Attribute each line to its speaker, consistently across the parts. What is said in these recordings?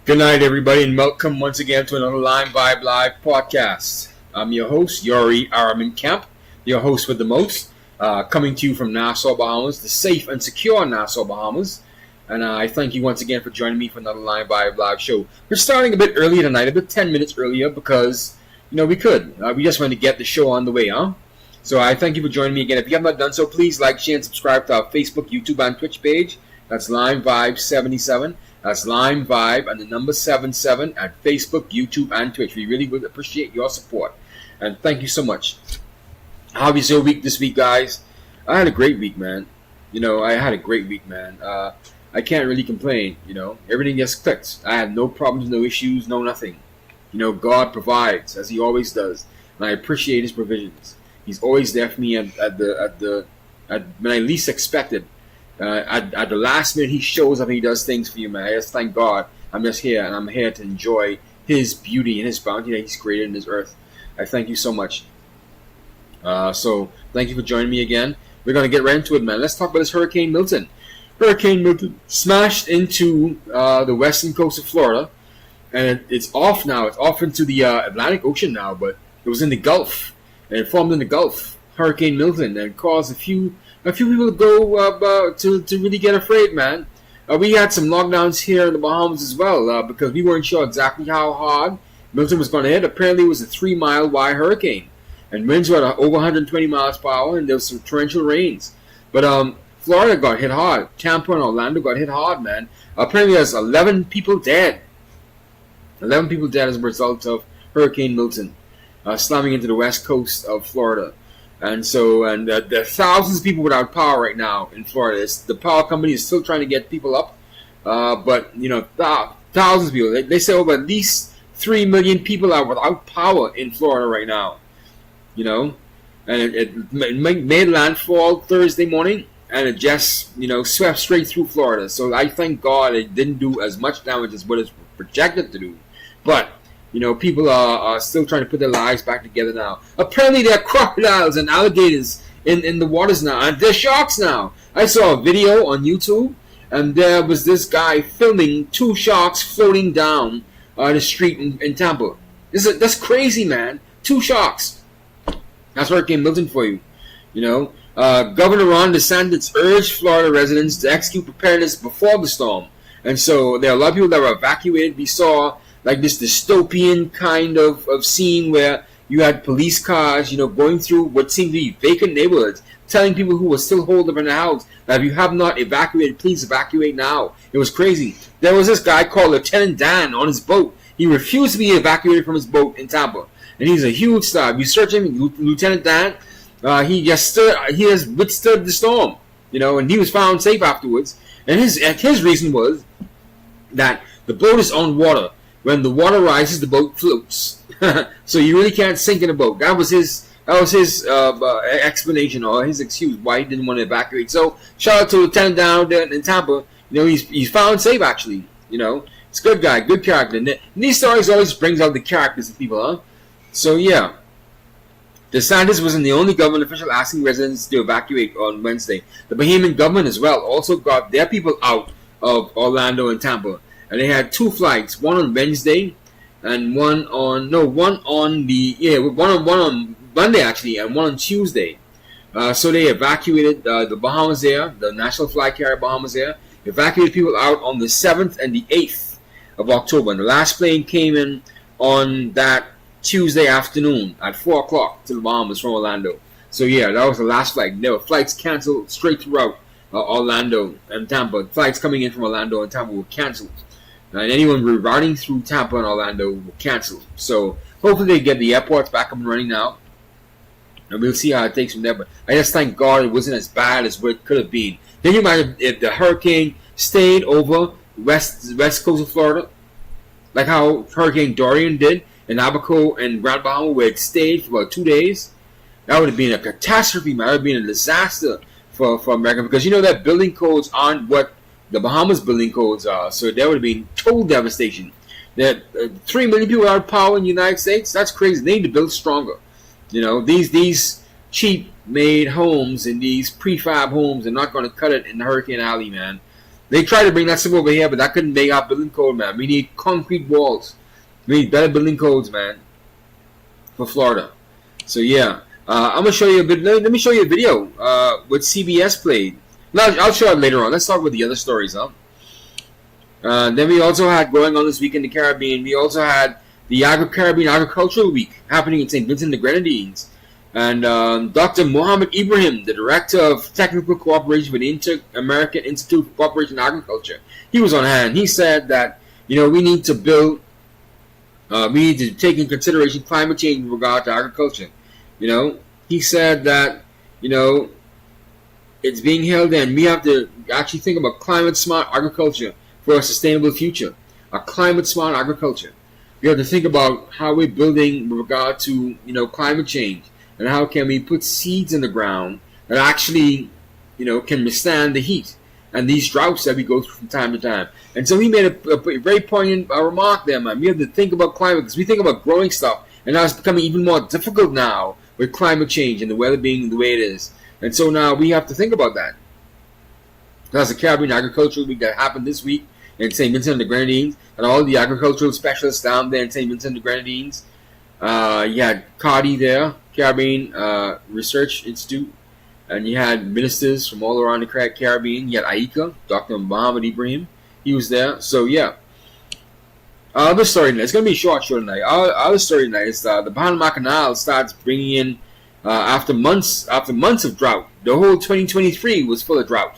Speaker 1: Good night, everybody, and welcome once again to another Lime Vibe Live podcast. I'm your host, Yori Araman Camp, your host with the most, coming to you from Nassau, Bahamas, the safe and secure Nassau, Bahamas. And I thank you once again for joining me for another Lime Vibe Live show. We're starting a bit earlier tonight, a bit 10 minutes earlier, because, we could. We just wanted to get the show on the way, huh? So I thank you for joining me again. If you have not done so, please like, share, and subscribe to our Facebook, YouTube, and Twitch page. That's Lime Vibe 77. That's Lime Vibe and the number 77 at Facebook, YouTube, and Twitch. We really would appreciate your support. And thank you so much. How was your week this week, guys? I had a great week, man. I had a great week, man. I can't really complain, Everything just clicked. I had no problems, no issues, no nothing. God provides, as He always does. And I appreciate His provisions. He's always there for me at when I least expect it. At the last minute, He shows up and He does things for you, man. I just thank God I'm just here, and I'm here to enjoy His beauty and His bounty that He's created in this earth. I thank you so much. So thank you for joining me again. We're going to get right into it, man. Let's talk about this Hurricane Milton. Hurricane Milton smashed into the western coast of Florida, and it's off now. It's off into the Atlantic Ocean now, but it was in the Gulf, and it formed in the Gulf. Hurricane Milton, and caused a few people to go to really get afraid, man. We had some lockdowns here in the Bahamas as well because we weren't sure exactly how hard Milton was going to hit. Apparently, it was a 3-mile wide hurricane, and winds were at over 120 miles per hour, and there was some torrential rains. But Florida got hit hard. Tampa and Orlando got hit hard, man. Apparently, there's 11 people dead. 11 people dead as a result of Hurricane Milton slamming into the west coast of Florida. And so, there are thousands of people without power right now in Florida. The power company is still trying to get people up. But, thousands of people. They say over at least 3 million people are without power in Florida right now. And it made landfall Thursday morning, and it just, swept straight through Florida. So I thank God it didn't do as much damage as what it's projected to do. But people are still trying to put their lives back together now. Apparently there are crocodiles and alligators in the waters now, and there's sharks now. I saw a video on YouTube, and there was this guy filming 2 sharks floating down the street in Tampa. That's crazy, man. 2 shocks. That's Hurricane Milton for you. Governor Ron DeSantis urged Florida residents to execute preparedness before the storm. And so there are a lot of people that were evacuated. We saw like this dystopian kind of scene where you had police cars, going through what seemed to be vacant neighborhoods, telling people who were still holed up in the house that if you have not evacuated, please evacuate now. It was crazy. There was this guy called Lieutenant Dan on his boat. He refused to be evacuated from his boat in Tampa. And he's a huge star. If you search him, Lieutenant Dan, he has withstood the storm, and he was found safe afterwards. And his reason was that the boat is on water. When the water rises, the boat floats. So you really can't sink in a boat. That was his explanation or his excuse why he didn't want to evacuate. So shout out to Lieutenant down there in Tampa. He's found safe actually. It's a good guy, good character. And these stories always brings out the characters of people, huh? So yeah. DeSantis wasn't the only government official asking residents to evacuate on Wednesday. The Bahamian government as well also got their people out of Orlando and Tampa. And they had 2 flights, one on Wednesday and one on Monday actually, and one on Tuesday. So they evacuated the Bahamas Air, the national flight carrier Bahamas Air, evacuated people out on the 7th and the 8th of October. And the last plane came in on that Tuesday afternoon at 4 o'clock to the Bahamas from Orlando. So yeah, that was the last flight. There were flights canceled straight throughout Orlando and Tampa. Flights coming in from Orlando and Tampa were canceled. And anyone rerouting through Tampa and Orlando were canceled. So hopefully they get the airports back up and running now. And we'll see how it takes from there. But I just thank God it wasn't as bad as what it could have been. Then you imagine if the hurricane stayed over west coast of Florida, like how Hurricane Dorian did in Abaco and Grand Bahama, where it stayed for about 2 days. That would have been a catastrophe, man. That would have been a disaster for America. Because that building codes aren't what the Bahamas building codes are. So there would have been total devastation. That 3 million people without power in the United States, that's crazy. They need to build stronger. These cheap made homes and these prefab homes are not going to cut it in the Hurricane Alley, man. They tried to bring that stuff over here, but that couldn't make our building code, man. We need concrete walls. We need better building codes, man, for Florida. So yeah, I'm gonna show you a bit. Let me show you a video what CBS played. No, I'll show it later on. Let's talk about the other stories, huh? Then we also had going on this week in the Caribbean. We also had the Caribbean Agricultural Week happening in St. Vincent and the Grenadines. And Dr. Mohammed Ibrahim, the Director of Technical Cooperation with the Inter-American Institute for Cooperation and Agriculture, he was on hand. He said that, we need to build, we need to take in consideration climate change with regard to agriculture. He said that, it's being held in. We have to actually think about climate-smart agriculture for a sustainable future. A climate-smart agriculture. We have to think about how we're building with regard to, climate change. And how can we put seeds in the ground that actually, can withstand the heat and these droughts that we go through from time to time. And so he made a very poignant remark there, man. We have to think about climate because we think about growing stuff. And now it's becoming even more difficult now with climate change and the weather being the way it is. And so now we have to think about that. That's the Caribbean Agricultural Week that happened this week in St. Vincent and the Grenadines. And all the agricultural specialists down there in St. Vincent and the Grenadines. You had CARDI there, Caribbean Research Institute. And you had ministers from all around the Caribbean. You had AICA, Dr. Mohammed Ibrahim. He was there. So, yeah. Other story tonight. It's going to be a short show tonight. Other story tonight is the Panama Canal starts bringing in, after months of drought. The whole 2023 was full of drought.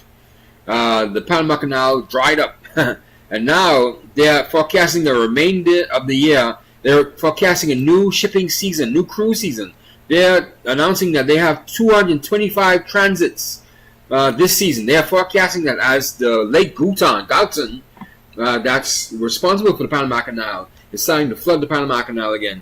Speaker 1: The Panama Canal dried up. And now they're forecasting the remainder of the year. They're forecasting a new shipping season, new cruise season. They're announcing that they have 225 transits this season. They are forecasting that as the Lake Galton, that's responsible for the Panama Canal, is starting to flood the Panama Canal again.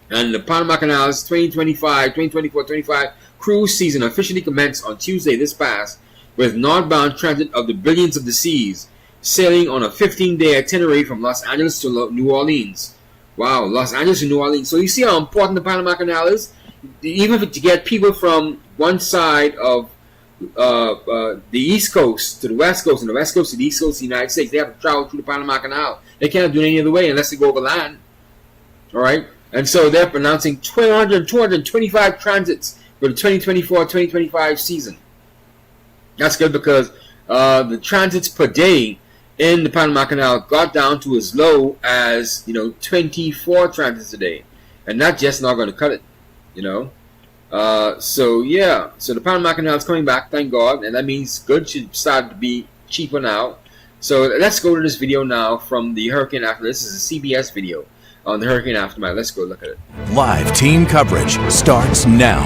Speaker 1: And the Panama Canal's 2024-25 cruise season officially commenced on Tuesday this past with northbound transit of the Brilliance of the Seas, sailing on a 15-day itinerary from Los Angeles to New Orleans. Wow, Los Angeles to New Orleans. So you see how important the Panama Canal is? Even to get people from one side of the East Coast to the West Coast and the West Coast to the East Coast of the United States, they have to travel through the Panama Canal. They can't do it any other way unless they go over land. All right, and so they're announcing 225 transits for the 2024-2025 season. That's good because the transits per day in the Panama Canal got down to as low as 24 transits a day, and that's just not going to cut it. So the Panama Canal is coming back, thank God, and that means goods should start to be cheaper now. So let's go to this video now from the Hurricane Aftermath. This is a CBS video on the Hurricane Aftermath. Let's go look at it.
Speaker 2: Live team coverage starts now.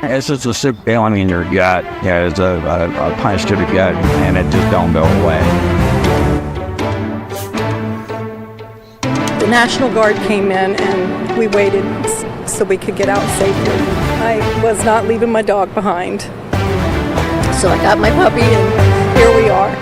Speaker 3: It's just a sick feeling in your gut. Yeah, it's a punch to the gut, and it just don't go away.
Speaker 4: The National Guard came in, and we waited so we could get out safely. I was not leaving my dog behind. So I got my puppy, and here we are.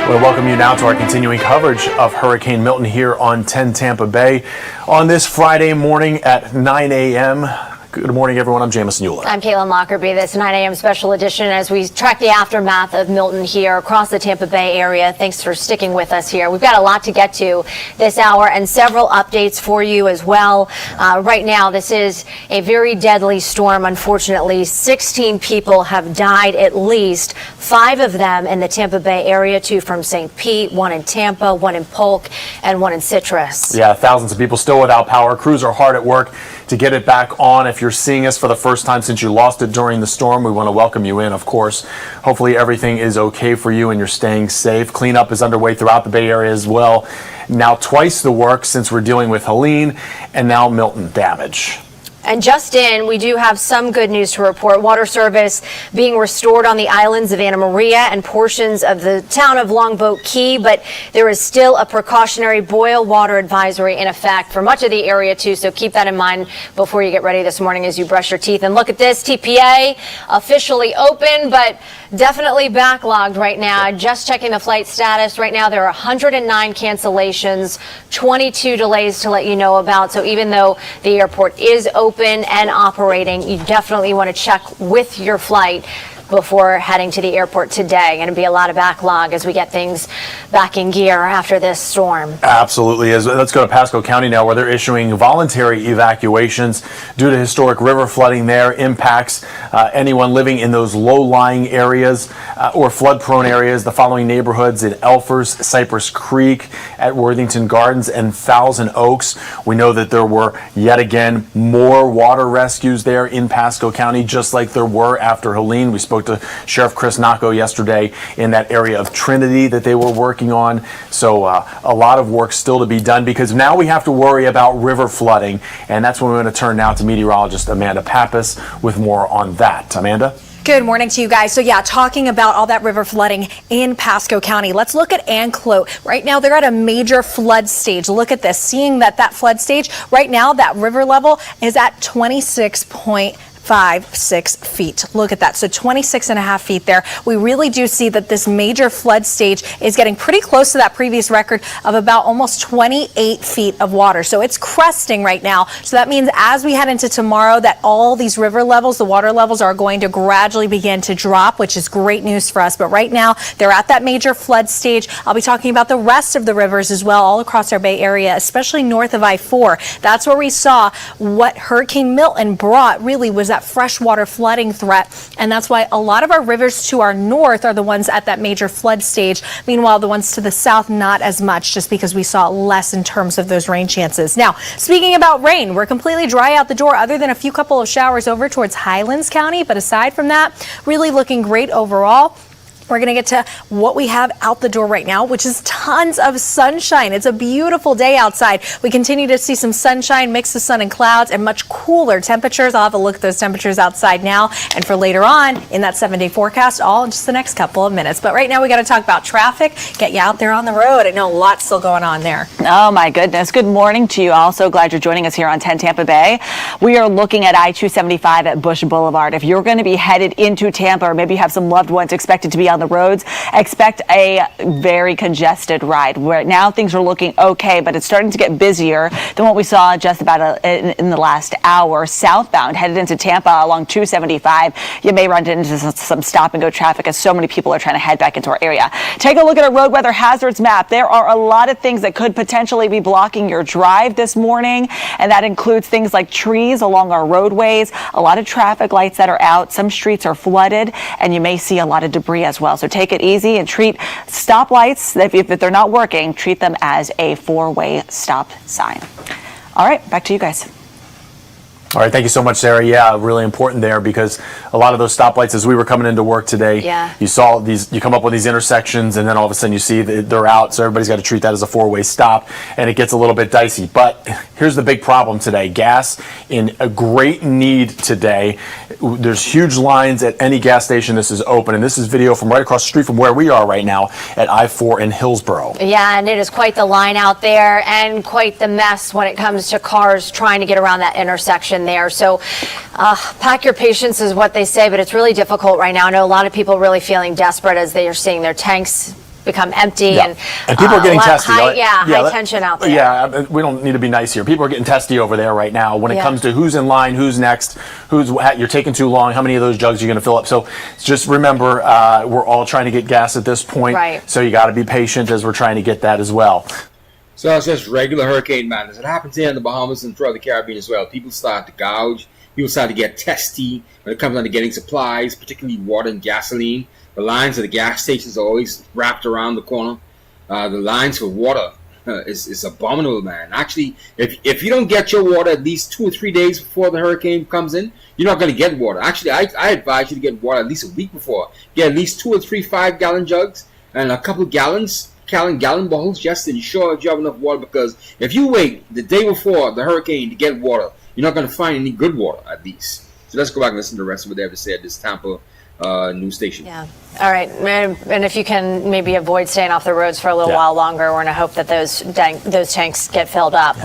Speaker 5: We welcome you now to our continuing coverage of Hurricane Milton here on 10 Tampa Bay on this Friday morning at 9 a.m. Good morning, everyone. I'm Jamison Euler.
Speaker 6: I'm Caitlin Lockerbie. This 9 a.m. special edition as we track the aftermath of Milton here across the Tampa Bay area. Thanks for sticking with us here. We've got a lot to get to this hour and several updates for you as well. Right now, this is a very deadly storm. Unfortunately, 16 people have died, at least 5 of them in the Tampa Bay area, 2 from St. Pete, 1 in Tampa, 1 in Polk, and 1 in Citrus.
Speaker 5: Yeah, thousands of people still without power. Crews are hard at work to get it back on. If you're seeing us for the first time since you lost it during the storm, we want to welcome you in, of course. Hopefully everything is okay for you and you're staying safe. Cleanup is underway throughout the Bay Area as well. Now twice the work since we're dealing with Helene and now Milton damage.
Speaker 6: And just in, we do have some good news to report. Water service being restored on the islands of Anna Maria and portions of the town of Longboat Key, but there is still a precautionary boil water advisory in effect for much of the area too, so keep that in mind before you get ready this morning as you brush your teeth. And look at this, TPA officially open, but definitely backlogged right now. Just checking the flight status. Right now there are 109 cancellations, 22 delays to let you know about, so even though the airport is open and operating, you definitely want to check with your flight before heading to the airport today. Going to be a lot of backlog as we get things back in gear after this storm.
Speaker 5: Absolutely. Let's go to Pasco County now, where they're issuing voluntary evacuations due to historic river flooding there. Impacts anyone living in those low-lying areas or flood-prone areas. The following neighborhoods in Elfers, Cypress Creek, at Worthington Gardens, and Thousand Oaks. We know that there were yet again more water rescues there in Pasco County, just like there were after Helene. We spoke to Sheriff Chris Nacco yesterday in that area of Trinity that they were working on. So a lot of work still to be done, because now we have to worry about river flooding, and that's when we're going to turn now to meteorologist Amanda Pappas with more on that. Amanda?
Speaker 7: Good morning to you guys. So yeah, talking about all that river flooding in Pasco County. Let's look at Anclote. Right now they're at a major flood stage. Look at this, seeing that flood stage right now, that river level is at 26.56 feet. Look at that. So 26.5 feet there. We really do see that this major flood stage is getting pretty close to that previous record of about almost 28 feet of water. So it's cresting right now. So that means as we head into tomorrow that all these river levels, the water levels are going to gradually begin to drop, which is great news for us. But right now they're at that major flood stage. I'll be talking about the rest of the rivers as well, all across our Bay Area, especially north of I-4. That's where we saw what Hurricane Milton brought really was that freshwater flooding threat, and that's why a lot of our rivers to our north are the ones at that major flood stage. Meanwhile, the ones to the south, not as much, just because we saw less in terms of those rain chances. Now, speaking about rain, we're completely dry out the door other than a few couple of showers over towards Highlands County, but aside from that, really looking great overall. We're going to get to what we have out the door right now, which is tons of sunshine. It's a beautiful day outside. We continue to see some sunshine, mix of sun and clouds, and much cooler temperatures. I'll have a look at those temperatures outside now and for later on in that 7-day forecast, all in just the next couple of minutes. But right now we got to talk about traffic, get you out there on the road. I know a lot's still going on there.
Speaker 8: Oh my goodness. Good morning to you all. So glad you're joining us here on 10 Tampa Bay. We are looking at I-275 at Bush Boulevard. If you're going to be headed into Tampa, or maybe you have some loved ones expected to be on the roads, expect a very congested ride. Right now things are looking okay, but it's starting to get busier than what we saw just about in the last hour. Southbound headed into Tampa along 275, you may run into some stop and go traffic as so many people are trying to head back into our area. Take a look at our road weather hazards map. There are a lot of things that could potentially be blocking your drive this morning, and that includes things like trees along our roadways, a lot of traffic lights that are out, some streets are flooded, and you may see a lot of debris as well. So take it easy and treat stoplights, if they're not working, treat them as a four-way stop sign. All right, back to you guys.
Speaker 5: All right, thank you so much, Sarah. Yeah, really important there, because a lot of those stoplights, as we were coming into work today, you saw these, you come up with these intersections, and then all of a sudden you see that they're out, so everybody's got to treat that as a four-way stop, and it gets a little bit dicey. But here's the big problem today. Gas in a great need today. There's huge lines at any gas station this is open, and this is video from right across the street from where we are right now at I-4 in Hillsboro.
Speaker 6: Yeah, and it is quite the line out there and quite the mess when it comes to cars trying to get around that intersection there. So pack your patience is what they say, but it's really difficult right now. I know a lot of people really feeling desperate as they are seeing their tanks become empty, and
Speaker 5: people are getting testy.
Speaker 6: High tension out there.
Speaker 5: Yeah, we don't need to be nice here. People are getting testy over there right now when it comes to who's in line, who's next, you're taking too long, how many of those jugs are you going to fill up. So just remember, we're all trying to get gas at this point, so you got to be patient as we're trying to get that as well.
Speaker 1: So it's just regular hurricane madness. It happens here in the Bahamas and throughout the Caribbean as well. People start to gouge. People start to get testy when it comes down to getting supplies, particularly water and gasoline. The lines at the gas stations are always wrapped around the corner. The lines for water is abominable, man. Actually, if you don't get your water at least 2 or 3 days before the hurricane comes in, you're not going to get water. Actually, I advise you to get water at least a week before. Get at least 2 or 3 5-gallon jugs and a couple gallon bottles just to ensure you have enough water, because if you wait the day before the hurricane to get water, you're not going to find any good water at least. So let's go back and listen to the rest of what they have to say at this Tampa news station.
Speaker 6: Yeah. All right. And if you can maybe avoid staying off the roads for a little while longer, we're going to hope that those tanks get filled up.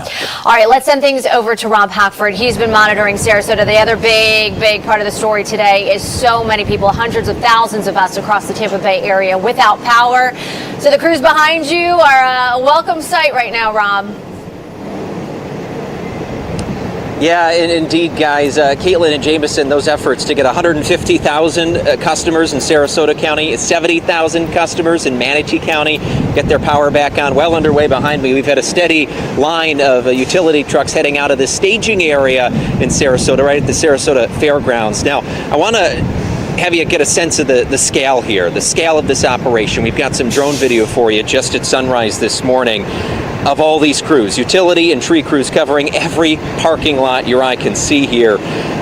Speaker 6: All right. Let's send things over to Rob Hackford. He's been monitoring Sarasota. The other big part of the story today is so many people, hundreds of thousands of us across the Tampa Bay area without power. So the crews behind you are a welcome sight right now, Rob.
Speaker 9: Yeah, and indeed, guys, Caitlin and Jameson, those efforts to get 150,000 customers in Sarasota County, 70,000 customers in Manatee County, get their power back on, well underway behind me. We've had a steady line of utility trucks heading out of the staging area in Sarasota, right at the Sarasota Fairgrounds. Now, I want to have you get a sense of the scale here, the scale of this operation. We've got some drone video for you just at sunrise this morning of all these crews, utility and tree crews covering every parking lot your eye can see here.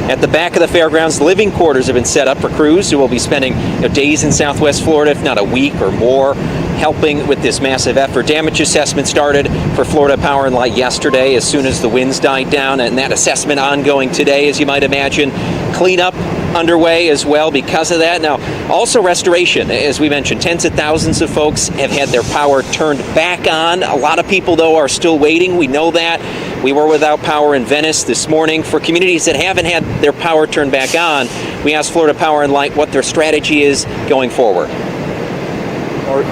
Speaker 9: At the back of the fairgrounds, living quarters have been set up for crews who will be spending days in Southwest Florida, if not a week or more, helping with this massive effort. Damage assessment started for Florida Power and Light yesterday as soon as the winds died down, and that assessment ongoing today, as you might imagine. Cleanup underway as well because of that. Now, also restoration, as we mentioned, tens of thousands of folks have had their power turned back on. A lot of people, though, are still waiting. We know that. We were without power in Venice this morning. For communities that haven't had their power turned back on, we asked Florida Power and Light what their strategy is going forward.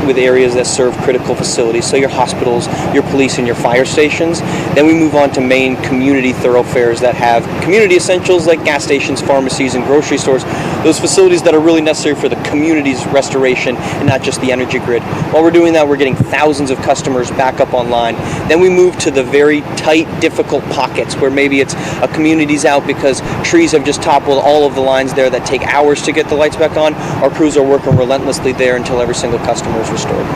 Speaker 10: With areas that serve critical facilities, so your hospitals, your police, and your fire stations. Then we move on to main community thoroughfares that have community essentials like gas stations, pharmacies, and grocery stores. Those facilities that are really necessary for the community's restoration and not just the energy grid. While we're doing that, we're getting thousands of customers back up online. Then we move to the very tight, difficult pockets where maybe it's a community's out because trees have just toppled all of the lines there that take hours to get the lights back on. Our crews are working relentlessly there until every single customer is restored.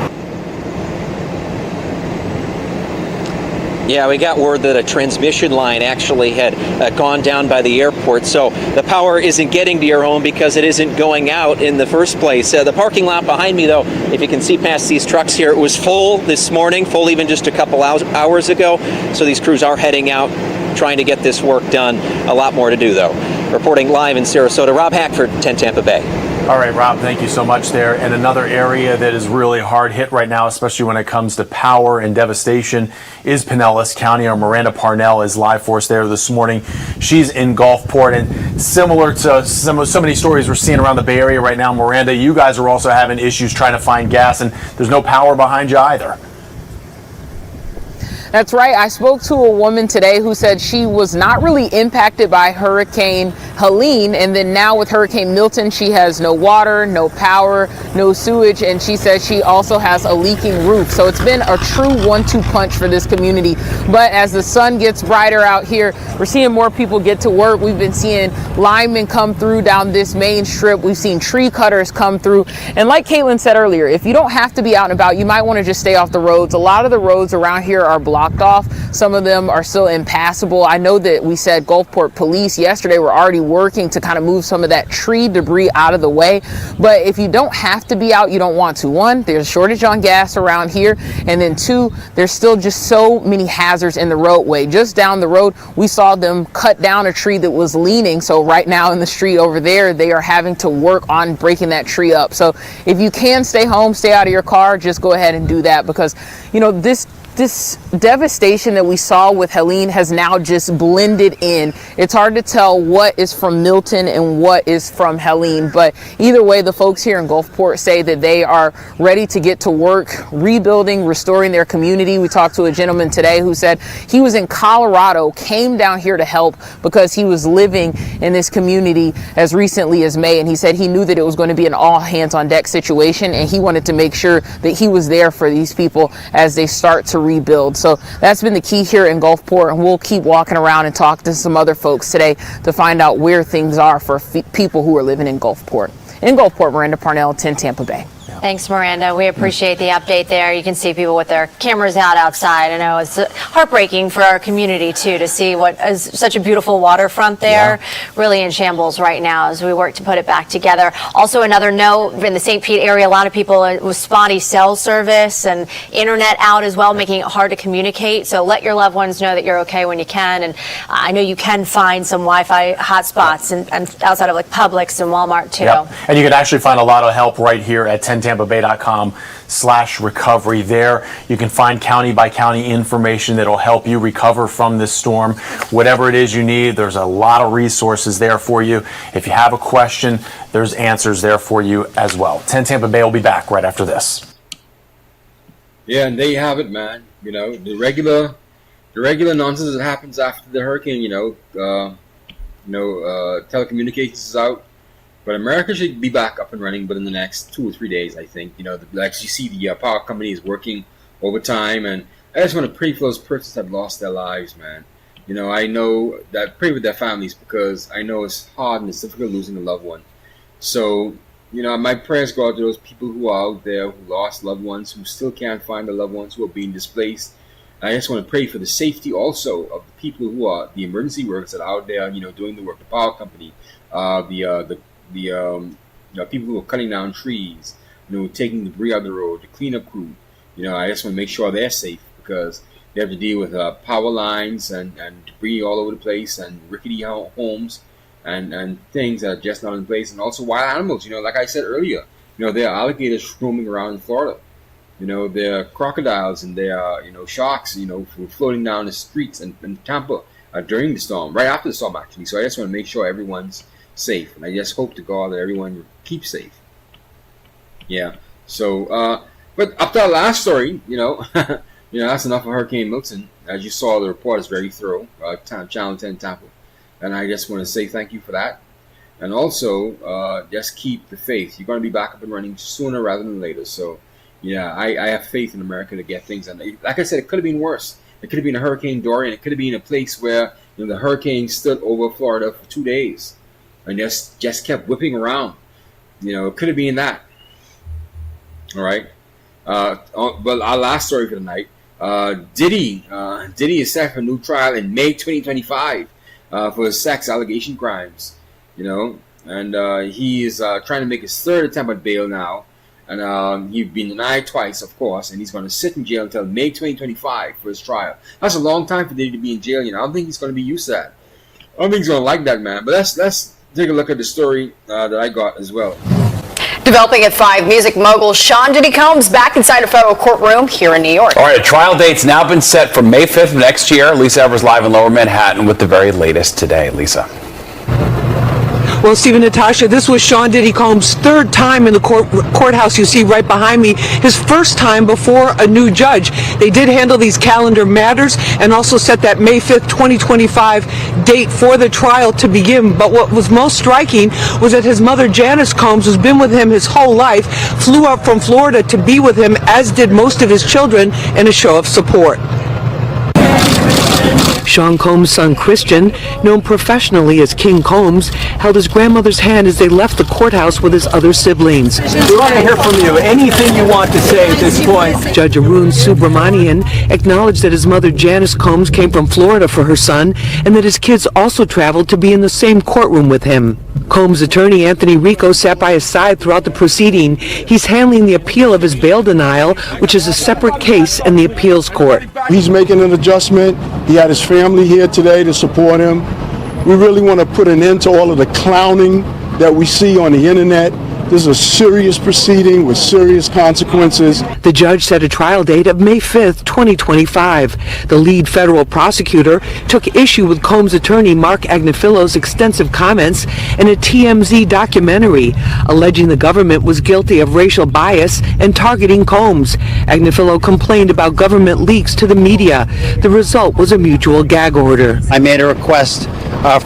Speaker 9: Yeah, we got word that a transmission line actually had gone down by the airport, so the power isn't getting to your home because it isn't going out in the first place. The parking lot behind me, though, if you can see past these trucks here, it was full this morning, full even just a couple hours ago, so these crews are heading out, trying to get this work done. A lot more to do, though. Reporting live in Sarasota, Rob Hackford, 10 Tampa Bay.
Speaker 5: All right, Rob, thank you so much there. And another area that is really hard hit right now, especially when it comes to power and devastation, is Pinellas County. Our Miranda Parnell is live for us there this morning. She's in Gulfport, and similar to so many stories we're seeing around the Bay Area right now, Miranda, you guys are also having issues trying to find gas, and there's no power behind you either.
Speaker 11: That's right. I spoke to a woman today who said she was not really impacted by Hurricane Helene, and then now with Hurricane Milton, she has no water, no power, no sewage, and she says she also has a leaking roof. So it's been a true 1-2 punch for this community. But as the sun gets brighter out here, we're seeing more people get to work. We've been seeing linemen come through down this main strip. We've seen tree cutters come through. And like Caitlin said earlier, if you don't have to be out and about, you might want to just stay off the roads. A lot of the roads around here are blocked off. Some of them are still impassable. I know that we said Gulfport police yesterday were already working to kind of move some of that tree debris out of the way. But if you don't have to be out, you don't want to. One, there's a shortage on gas around here. And then two, there's still just so many hazards in the roadway. Just down the road, we saw them cut down a tree that was leaning. So right now in the street over there, they are having to work on breaking that tree up. So if you can stay home, stay out of your car, just go ahead and do that, because, you know, this devastation that we saw with Helene has now just blended in. It's hard to tell what is from Milton and what is from Helene, but either way, the folks here in Gulfport say that they are ready to get to work, rebuilding, restoring their community. We talked to a gentleman today who said he was in Colorado, came down here to help because he was living in this community as recently as May, and he said he knew that it was going to be an all hands on deck situation, and he wanted to make sure that he was there for these people as they start to rebuild. So that's been the key here in Gulfport, and we'll keep walking around and talk to some other folks today to find out where things are for people who are living in Gulfport. In Gulfport, Miranda Parnell, 10 Tampa Bay.
Speaker 6: Thanks, Miranda. We appreciate the update there. You can see people with their cameras out outside. I know it's heartbreaking for our community, too, to see what is such a beautiful waterfront there, really in shambles right now as we work to put it back together. Also, another note, in the St. Pete area, a lot of people with spotty cell service and internet out as well, making it hard to communicate. So let your loved ones know that you're okay when you can. And I know you can find some Wi-Fi hotspots and outside of like Publix and Walmart, too.
Speaker 5: Yep. And you can actually find a lot of help right here at 10tampabay.com/recovery. There you can find county by county information that'll help you recover from this storm. Whatever it is you need, there's a lot of resources there for you. If you have a question, there's answers there for you as well. 10 Tampa Bay will be back right after this.
Speaker 1: Yeah, and there you have it, man. You know, the regular nonsense that happens after the hurricane. Telecommunications is out. But America should be back up and running within the next 2 or 3 days, I think. You know, like you see, the power company is working overtime, and I just want to pray for those persons that lost their lives, man. You know, I know that pray with their families, because I know it's hard and it's difficult losing a loved one. So, you know, my prayers go out to those people who are out there who lost loved ones, who still can't find their loved ones, who are being displaced. I just want to pray for the safety also of the people who are the emergency workers that are out there, you know, doing the work. The power company, the people who are cutting down trees, you know, taking debris out of the road, the cleanup crew. You know, I just want to make sure they're safe, because they have to deal with power lines and debris all over the place, and rickety homes and things that are just not in place, and also wild animals. You know, like I said earlier, you know, there are alligators roaming around in Florida. You know, there are crocodiles and there are, you know, sharks, you know, floating down the streets in Tampa during the storm, right after the storm actually. So I just want to make sure everyone's safe, and I just hope to God that everyone keeps safe. Yeah. So, but up to our last story, you know, that's enough of Hurricane Milton. As you saw, the report is very thorough. Channel 10 Tampa, and I just want to say thank you for that. And also, just keep the faith. You're going to be back up and running sooner rather than later. So, yeah, I have faith in America to get things done. Like I said, it could have been worse. It could have been a Hurricane Dorian. It could have been a place where, you know, the hurricane stood over Florida for 2 days. And just kept whipping around. You know, it could have been that. All right. Well, our last story for the night. Diddy is set for a new trial in May 2025 for his sex allegation crimes. You know, and he is trying to make his third attempt at bail now. And he's been denied twice, of course, and he's going to sit in jail until May 2025 for his trial. That's a long time for Diddy to be in jail. You know, I don't think he's going to be used to that. I don't think he's going to like that, man. But let's take a look at the story that I got as well.
Speaker 12: Developing at 5, music mogul Sean Diddy Combs back inside a federal courtroom here in New York.
Speaker 13: All right, a trial date's now been set for May 5th of next year. Lisa Evers live in Lower Manhattan with the very latest today. Lisa.
Speaker 14: Well, Stephen, Natasha, this was Sean Diddy Combs' third time in the courthouse you see right behind me, his first time before a new judge. They did handle these calendar matters and also set that May 5th, 2025 date for the trial to begin. But what was most striking was that his mother, Janice Combs, who's been with him his whole life, flew up from Florida to be with him, as did most of his children, in a show of support. Sean Combs' son Christian, known professionally as King Combs, held his grandmother's hand as they left the courthouse with his other siblings.
Speaker 15: We want to hear from you. Anything you want to say at this point.
Speaker 14: Judge Arun Subramanian acknowledged that his mother Janice Combs came from Florida for her son and that his kids also traveled to be in the same courtroom with him. Combs' attorney Anthony Rico sat by his side throughout the proceeding. He's handling the appeal of his bail denial, which is a separate case in the appeals court.
Speaker 16: He's making an adjustment. He had his family here today to support him. We really want to put an end to all of the clowning that we see on the internet. This is a serious proceeding with serious consequences.
Speaker 14: The judge set a trial date of May 5th, 2025. The lead federal prosecutor took issue with Combs' attorney Mark Agnifillo's extensive comments in a TMZ documentary, alleging the government was guilty of racial bias and targeting Combs. Agnifillo complained about government leaks to the media. The result was a mutual gag order.
Speaker 17: I made a request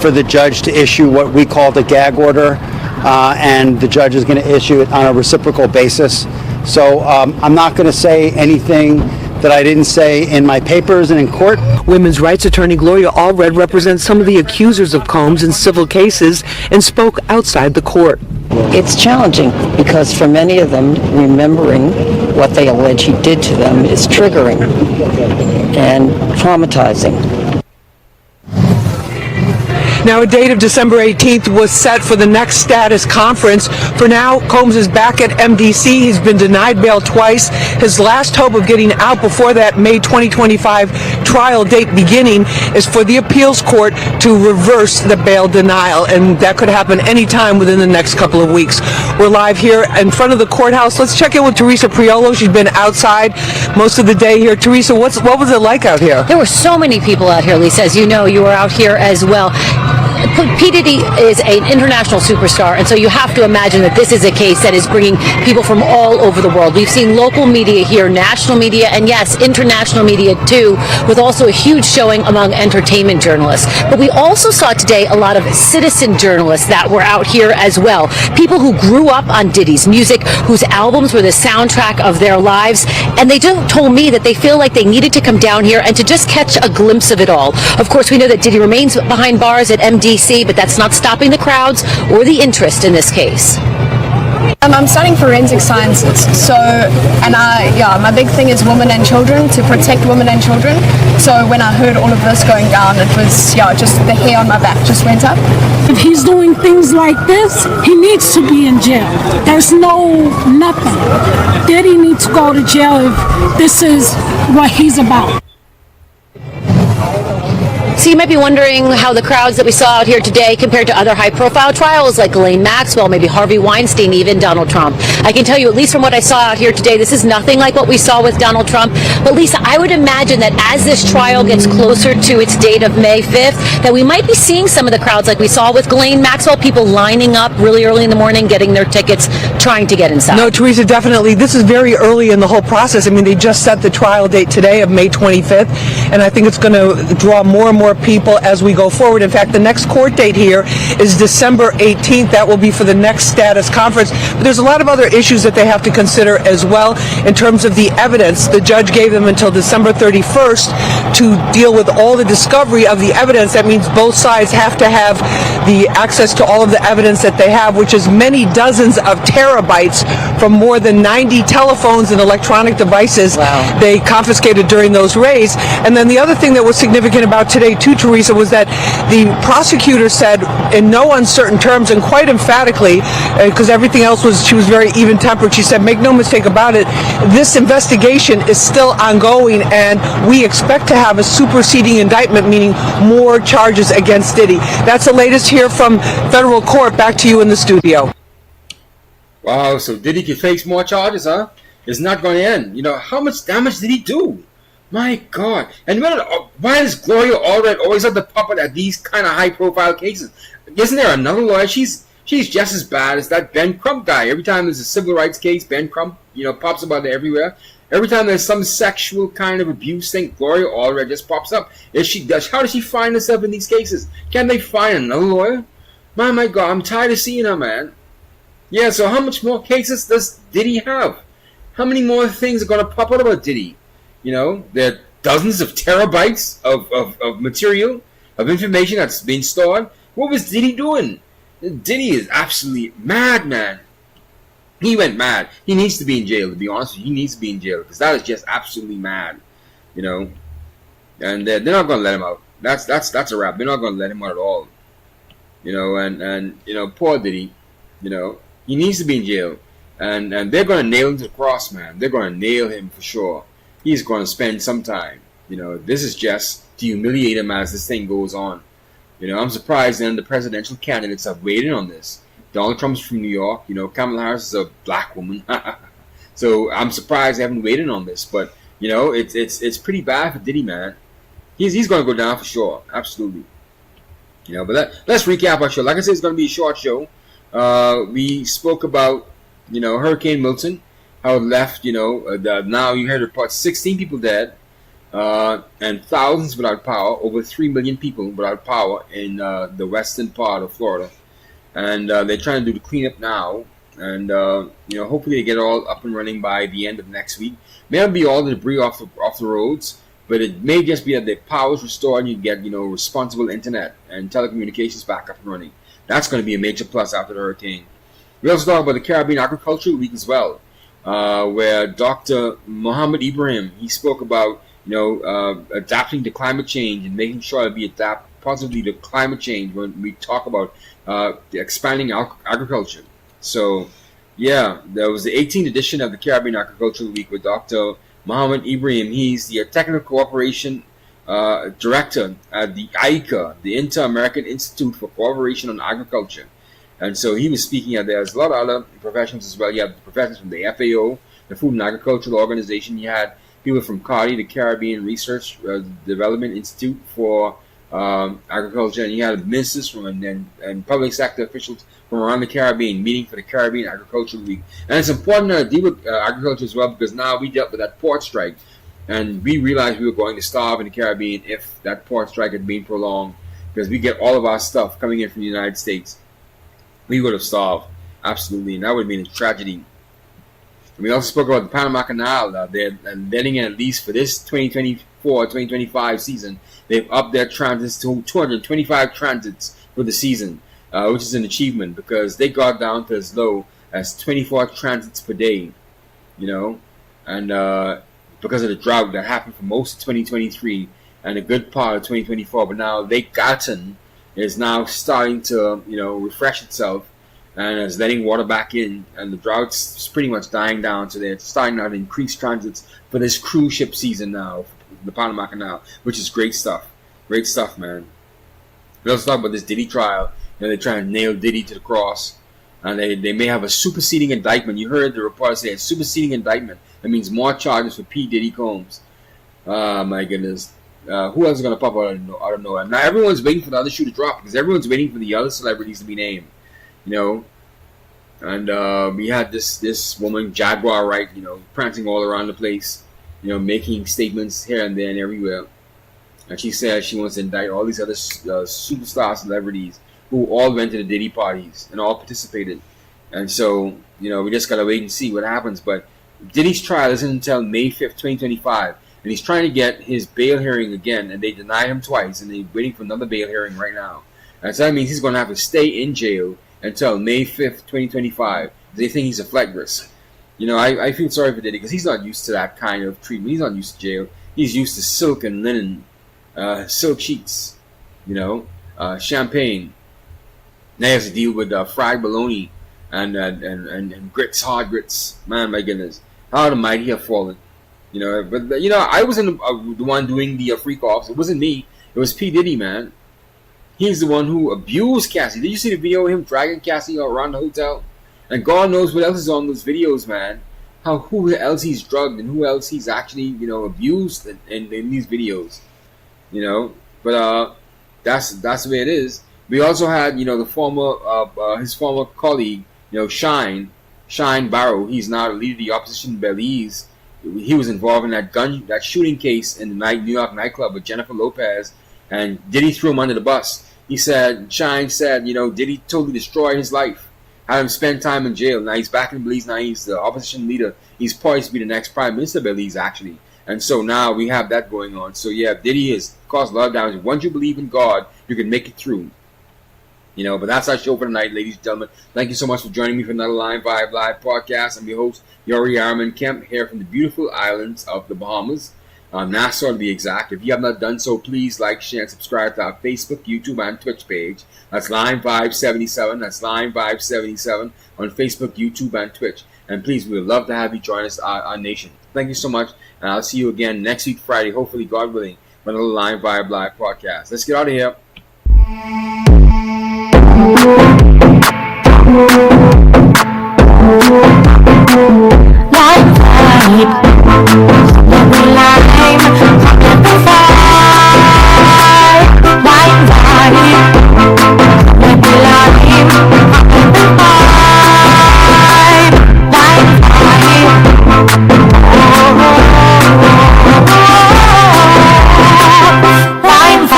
Speaker 17: for the judge to issue what we called a gag order. And the judge is going to issue it on a reciprocal basis. So I'm not going to say anything that I didn't say in my papers and in court.
Speaker 14: Women's rights attorney Gloria Allred represents some of the accusers of Combs in civil cases and spoke outside the court.
Speaker 18: It's challenging because for many of them, remembering what they allege he did to them is triggering and traumatizing.
Speaker 14: Now, a date of December 18th was set for the next status conference. For now, Combs is back at MDC. He's been denied bail twice. His last hope of getting out before that May 2025 trial date beginning is for the appeals court to reverse the bail denial, and that could happen anytime within the next couple of weeks. We're live here in front of the courthouse. Let's check in with Teresa Priolo. She's been outside most of the day here. Teresa, what was it like out here?
Speaker 19: There were so many people out here, Lisa. As you know, you were out here as well. P. Diddy is an international superstar, and so you have to imagine that this is a case that is bringing people from all over the world. We've seen local media here, national media, and yes, international media too, with also a huge showing among entertainment journalists. But we also saw today a lot of citizen journalists that were out here as well. People who grew up on Diddy's music, whose albums were the soundtrack of their lives, and they told me that they feel like they needed to come down here and to just catch a glimpse of it all. Of course, we know that Diddy remains behind bars at MDC, but that's not stopping the crowds or the interest in this case.
Speaker 20: I'm studying forensic sciences, so, and my big thing is women and children, to protect women and children. So when I heard all of this going down, it was, just the hair on my back just went up.
Speaker 21: If he's doing things like this, he needs to be in jail. There's nothing. Diddy needs to go to jail if this is what he's about.
Speaker 19: So you might be wondering how the crowds that we saw out here today compared to other high-profile trials like Ghislaine Maxwell, maybe Harvey Weinstein, even Donald Trump. I can tell you, at least from what I saw out here today, this is nothing like what we saw with Donald Trump. But Lisa, I would imagine that as this trial gets closer to its date of May 5th, that we might be seeing some of the crowds like we saw with Ghislaine Maxwell, people lining up really early in the morning, getting their tickets, trying to get inside.
Speaker 14: No, Teresa, definitely. This is very early in the whole process. I mean, they just set the trial date today of May 25th, and I think it's going to draw more and more people as we go forward. In fact, the next court date here is December 18th. That will be for the next status conference. But there's a lot of other issues that they have to consider as well in terms of the evidence. The judge gave them until December 31st to deal with all the discovery of the evidence. That means both sides have to have the access to all of the evidence that they have, which is many dozens of terabytes from more than 90 telephones and electronic devices they confiscated during those raids. And then the other thing that was significant about today too, Teresa, was that the prosecutor said in no uncertain terms and quite emphatically, because everything else she was very even-tempered, she said, make no mistake about it, this investigation is still ongoing and we expect to have a superseding indictment, meaning more charges against Diddy. That's the latest here from federal court. Back to you in the studio.
Speaker 1: Wow, so Diddy could face more charges, huh? It's not going to end. You know, how much damage did he do? My God. And why does Gloria Allred always have to pop up at these kind of high-profile cases? Isn't there another lawyer? She's just as bad as that Ben Crump guy. Every time there's a civil rights case, Ben Crump, pops up out there everywhere. Every time there's some sexual kind of abuse thing, Gloria Allred just pops up. How does she find herself in these cases? Can they find another lawyer? My God, I'm tired of seeing her, man. Yeah, so how much more cases does Diddy have? How many more things are going to pop out about Diddy? There are dozens of terabytes of material, of information that's being stored. What was Diddy doing? Diddy is absolutely mad, man. He went mad. He needs to be in jail, to be honest with you. He needs to be in jail because that is just absolutely mad. And they're not going to let him out. That's a wrap. They're not going to let him out at all. Poor Diddy, he needs to be in jail. And they're going to nail him to the cross, man. They're going to nail him for sure. He's going to spend some time. This is just to humiliate him as this thing goes on. I'm surprised none of the presidential candidates have waited on this. Donald Trump's from New York. Kamala Harris is a black woman. So I'm surprised they haven't waited on this. But, it's pretty bad for Diddy, man. He's going to go down for sure. Absolutely. But let's recap our show. Like I said, it's going to be a short show. We spoke about, Hurricane Milton, how it left, now you heard reports 16 people dead, and thousands without power, over 3 million people without power in the western part of Florida. And they're trying to do the cleanup now, and hopefully they get it all up and running by the end of next week. May not be all the debris off the roads, but it may just be that the power is restored and you get, responsible internet and telecommunications back up and running. That's going to be a major plus after the hurricane. We also talk about the Caribbean Agricultural Week as well, where Dr. Mohammed Ibrahim, he spoke about, adapting to climate change and making sure that we adapt positively to climate change when we talk about expanding agriculture. So, yeah, there was the 18th edition of the Caribbean Agricultural Week with Dr. Mohammed Ibrahim. He's the Technical Cooperation Director at the ICA, the Inter-American Institute for Cooperation on Agriculture. And so he was speaking out there. There's a lot of other professionals as well. You have professionals from the FAO, the Food and Agricultural Organization. You had people from CARDI, the Caribbean Research Development Institute for Agriculture, and you had ministers from and public sector officials from around the Caribbean meeting for the Caribbean Agricultural Week. And it's important to deal with agriculture as well, because now we dealt with that port strike, and we realized we were going to starve in the Caribbean if that port strike had been prolonged, because we get all of our stuff coming in from the United States. We would have starved, absolutely, and that would have been a tragedy. We also spoke about the Panama Canal. They're letting in, at least for this 2024-2025 season, they've upped their transits to 225 transits for the season, which is an achievement because they got down to as low as 24 transits per day, and because of the drought that happened for most of 2023 and a good part of 2024. But now Lake Gatun is now starting to, refresh itself and is letting water back in, and the drought's pretty much dying down, so they're starting to have increased transits for this cruise ship season now, the Panama Canal, which is great stuff. Great stuff, man. We also talk about this Diddy trial. They're trying to nail Diddy to the cross, and they may have a superseding indictment. You heard the report say a superseding indictment. That means more charges for P. Diddy Combs. My goodness. Who else is going to pop out of nowhere? Now everyone's waiting for the other shoe to drop, because everyone's waiting for the other celebrities to be named. And we had this woman, Jaguar Wright, prancing all around the place, making statements here and there and everywhere. And she said she wants to indict all these other superstar celebrities who all went to the Diddy parties and all participated. And so, we just got to wait and see what happens. But Diddy's trial isn't until May 5th, 2025. And he's trying to get his bail hearing again, and they denied him twice, and they're waiting for another bail hearing right now. And so that means he's going to have to stay in jail until May 5th, 2025. They think he's a flight risk. I feel sorry for Diddy because he's not used to that kind of treatment. He's not used to jail. He's used to silk and linen, silk sheets, champagne. Now he has to deal with fried bologna and grits, hard grits. Man, my goodness. How the mighty have fallen. I wasn't the one doing the freak offs. It wasn't me. It was P. Diddy, man. He's the one who abused Cassie. Did you see the video of him dragging Cassie around the hotel? And God knows what else is on those videos, man. Who else he's drugged and who else he's actually, abused in these videos. But that's the way it is. We also had, the former his former colleague, Shine Barrow. He's now the leader of the opposition in Belize. He was involved in that shooting case in the New York nightclub with Jennifer Lopez, and Diddy threw him under the bus. Shine said, Diddy totally destroyed his life, had him spend time in jail. Now he's back in Belize. Now he's the opposition leader. He's poised to be the next prime minister of Belize, actually. And so now we have that going on. So yeah, Diddy has caused a lot of damage. Once you believe in God, you can make it through. But that's our show for tonight, ladies and gentlemen. Thank you so much for joining me for another Line Vibe Live podcast. I'm your host, Yori Arman Kemp, here from the beautiful islands of the Bahamas, Nassau to be exact. If you have not done so, please like, share, and subscribe to our Facebook, YouTube, and Twitch page. That's Line Vibe 77. That's Line Vibe 77 on Facebook, YouTube, and Twitch. And please, we would love to have you join us, our nation. Thank you so much, and I'll see you again next week, Friday, hopefully, God willing, for another Line Vibe Live podcast. Let's get out of here.